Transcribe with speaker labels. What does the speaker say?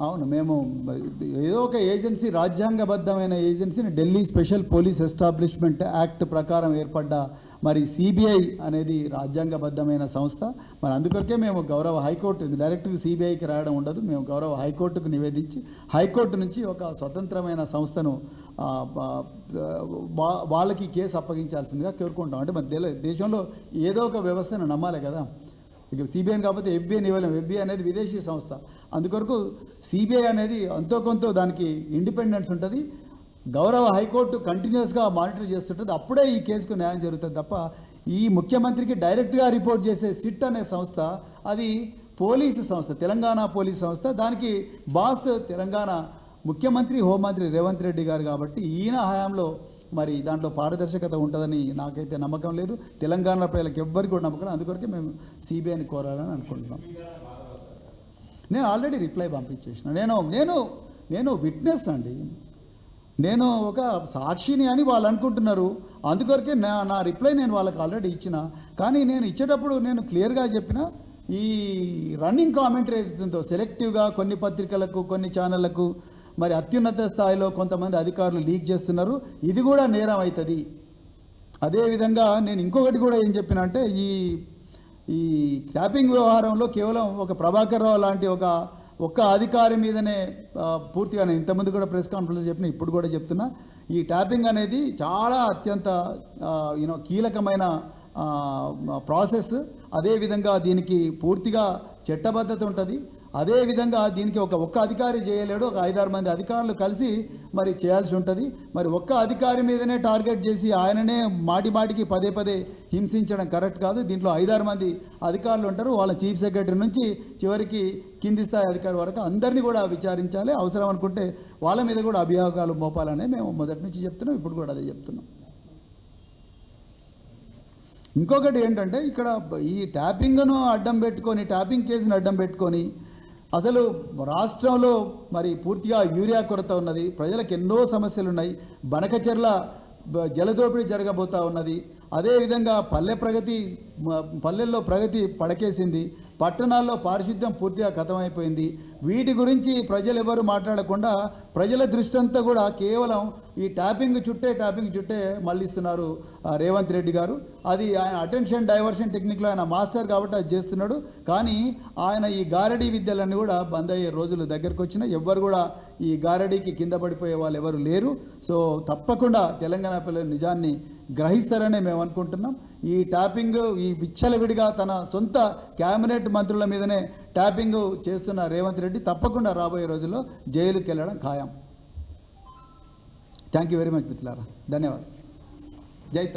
Speaker 1: అవును, మేము ఏదో ఒక ఏజెన్సీ, రాజ్యాంగబద్ధమైన ఏజెన్సీని Delhi special police establishment act ప్రకారం ఏర్పడ్డ మరి సిబిఐ అనేది రాజ్యాంగబద్ధమైన సంస్థ. మరి అందుకొరకే మేము గౌరవ హైకోర్టు, డైరెక్ట్గా సిబిఐకి రాయడం ఉండదు, మేము గౌరవ హైకోర్టుకు నివేదించి హైకోర్టు నుంచి ఒక స్వతంత్రమైన సంస్థను వాళ్ళకి కేసు అప్పగించాల్సిందిగా కోరుకుంటాం. అంటే మరి దేశంలో ఏదో ఒక వ్యవస్థను నమ్మాలి కదా. ఇక సిబిఐని కాకపోతే ఎఫ్బిఐని ఇవ్వలేము. ఎఫ్బిఐ అనేది విదేశీ సంస్థ, అందుకొరకు సిబిఐ అనేది అంతో కొంత దానికి ఇండిపెండెన్స్ ఉంటుంది. గౌరవ హైకోర్టు కంటిన్యూస్గా మానిటర్ చేస్తుంటుంది, అప్పుడే ఈ కేసుకు న్యాయం జరుగుతుంది తప్ప ఈ ముఖ్యమంత్రికి డైరెక్ట్గా రిపోర్ట్ చేసే సిట్ అనే సంస్థ అది పోలీసు సంస్థ, తెలంగాణ పోలీసు సంస్థ. దానికి బాస్ తెలంగాణ ముఖ్యమంత్రి, హోంమంత్రి రేవంత్ రెడ్డి గారు. కాబట్టి ఈయన హయాంలో మరి దాంట్లో పారదర్శకత ఉంటుందని నాకైతే నమ్మకం లేదు, తెలంగాణ ప్రజలకు ఎవ్వరికి కూడా నమ్మకం. అందుకొరకే మేము సిబిఐని కోరాలని అనుకుంటున్నాం. నేను ఆల్రెడీ రిప్లై పంపించేసిన. నేను విట్నెస్ అండి, నేను ఒక సాక్షిని అని వాళ్ళు అనుకుంటున్నారు. అందుకొరకే నా రిప్లై నేను వాళ్ళకి ఆల్రెడీ ఇచ్చిన. కానీ నేను ఇచ్చేటప్పుడు నేను క్లియర్గా చెప్పిన, ఈ రన్నింగ్ కామెంటరీ ఏదైతుందో సెలెక్టివ్గా కొన్ని పత్రికలకు, కొన్ని ఛానళ్లకు మరి అత్యున్నత స్థాయిలో కొంతమంది అధికారులు లీక్ చేస్తున్నారు, ఇది కూడా నేరం అవుతుంది. అదేవిధంగా నేను ఇంకొకటి కూడా ఏం చెప్పిన అంటే, ఈ ట్యాపింగ్ వ్యవహారంలో కేవలం ఒక ప్రభాకర్ రావు లాంటి ఒక్క అధికారి మీదనే పూర్తిగా, నేను ఇంతకుముందు కూడా ప్రెస్ కాన్ఫరెన్స్ చెప్పిన, ఇప్పుడు కూడా చెప్తున్నా, ఈ ట్యాపింగ్ అనేది చాలా అత్యంత కీలకమైన ప్రాసెస్. అదేవిధంగా దీనికి పూర్తిగా చట్టబద్ధత ఉంటుంది. అదేవిధంగా దీనికి ఒక్క అధికారి చేయలేడు, ఒక 5-6 మంది అధికారులు కలిసి మరి చేయాల్సి ఉంటుంది. మరి ఒక్క అధికారి మీదనే టార్గెట్ చేసి ఆయననే మాటికి పదే హింసించడం కరెక్ట్ కాదు. దీంట్లో 5-6 మంది అధికారులు ఉంటారు, వాళ్ళ చీఫ్ సెక్రటరీ నుంచి చివరికి కింది స్థాయి అధికారి వరకు అందరినీ కూడా విచారించాలి. అవసరం అనుకుంటే వాళ్ళ మీద కూడా అభియోగాలు మోపాలనే మేము మొదటి నుంచి చెప్తున్నాం, ఇప్పుడు కూడా అదే చెప్తున్నాం. ఇంకొకటి ఏంటంటే, ఇక్కడ ఈ ట్యాపింగ్ను అడ్డం పెట్టుకొని, ట్యాపింగ్ కేసును అడ్డం పెట్టుకొని అసలు రాష్ట్రంలో మరి పూర్తిగా యూరియా కొరత ఉన్నది, ప్రజలకు ఎన్నో సమస్యలు ఉన్నాయి, బనకచెర్ల జలదోపిడీ జరగబోతూ ఉన్నది. అదేవిధంగా పల్లెల్లో ప్రగతి పడకేసింది, పట్టణాల్లో పారిశుద్ధ్యం పూర్తిగా ఖతమైపోయింది. వీటి గురించి ప్రజలు ఎవరు మాట్లాడకుండా ప్రజల దృష్టి అంతా కూడా కేవలం ఈ ట్యాపింగ్ చుట్టే మళ్ళిస్తున్నారు రేవంత్ రెడ్డి గారు. అది ఆయన అటెన్షన్ డైవర్షన్ టెక్నిక్లో ఆయన మాస్టర్ కాబట్టి అది చేస్తున్నాడు. కానీ ఆయన ఈ గారడీ విద్యలన్నీ కూడా బంద్ అయ్యే రోజులు దగ్గరకు వచ్చినాయి. ఎవ్వరు కూడా ఈ గారడీకి కింద పడిపోయే వాళ్ళు ఎవరు లేరు. సో తప్పకుండా తెలంగాణ పిల్లలు నిజాన్ని గ్రహిస్తారనే మేము అనుకుంటున్నాం. ఈ ట్యాపింగ్, ఈ విచ్చలవిడిగా తన సొంత క్యాబినెట్ మంత్రుల మీదనే ట్యాపింగ్ చేస్తున్న రేవంత్ రెడ్డి తప్పకుండా రాబోయే రోజుల్లో జైలుకి వెళ్ళడం ఖాయం. థ్యాంక్ యూ వెరీ మచ్ మిత్రులారా, ధన్యవాదాలు.